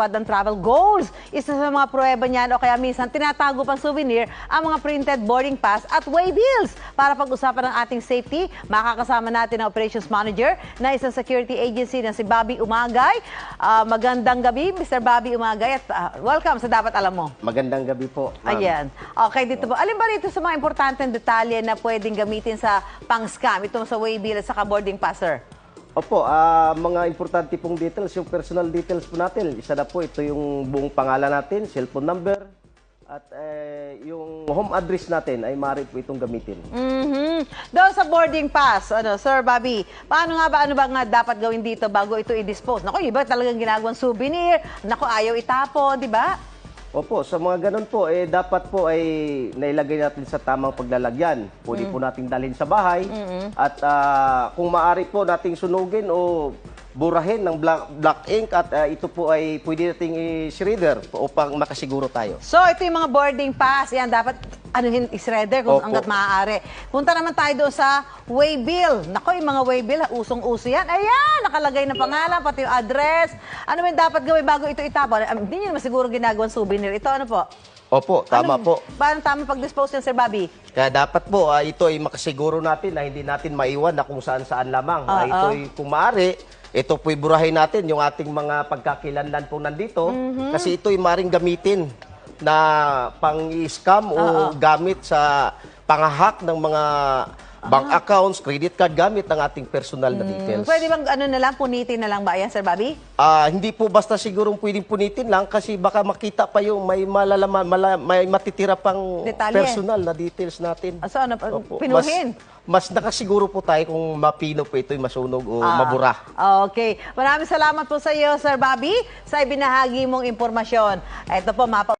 ng travel goals. Isa sa mga pruweba niyan o kaya minsan tinatago pang souvenir ang mga printed boarding pass at waybills. Para pag-usapan ng ating safety, makakasama natin ang operations manager na isang security agency na si Bobby Umagay. Magandang gabi, Mr. Bobby Umagay, at welcome sa Dapat Alam Mo. Magandang gabi po, ma'am. Ayan. Okay, dito po. Alin ba rito sa mga importanteng detalye na pwedeng gamitin sa pang-scam, itong sa waybill at sa boarding pass, sir? Opo, mga importante pong details, yung personal details po natin. Isa na po, ito yung buong pangalan natin, cellphone number, at yung home address natin ay maaari po itong gamitin. Doon sa boarding pass, Sir Bobby, ano ba nga dapat gawin dito bago ito i-dispose? Naku, iba talagang ginagawang souvenir. Naku, ayaw itapon, di ba? Opo, sa mga ganun po, dapat po ay nailagay natin sa tamang paglalagyan. Pwede po nating dalhin sa bahay. At kung maaari po nating sunugin o burahin ng black ink at ito po ay pwede nating i-shredder upang makasiguro tayo. So, ito yung mga boarding pass. Yan, dapat i-shredder kung hanggat maaari. Punta naman tayo doon sa waybill. Naku, yung mga waybill, usong-uso yan. Ayan, nakalagay na pangalan, pati yung address. Ano ba dapat gawin bago ito itapon? Hindi nyo naman siguro ginagawang souvenir. Ito ano po? Opo, tama po. Paano tama pag-dispose yan, Sir Bobby? Kaya dapat po, ito ay makasiguro natin na hindi natin maiwan na kung saan-saan lamang. Ito ay kung maaari, ito po'y burahin natin yung ating mga pagkakilanlan po nandito. Kasi ito ay maaaring gamitin na pang-scam o gamit sa pangahak ng mga bank accounts, credit card, gamit ng ating personal na details. Pwede bang punitin na lang ba yan, Sir Bobby? Hindi po basta sigurong pwedeng punitin lang kasi baka makita pa yung may malalaman, may matitira pang Detalye. personal na details natin. So, Opo. pinuhin? Mas nakasiguro po tayo kung mapino po ito'y masunog o mabura. Okay. Maraming salamat po sa iyo, Sir Bobby, sa ibinahagi mong impormasyon. Ito po,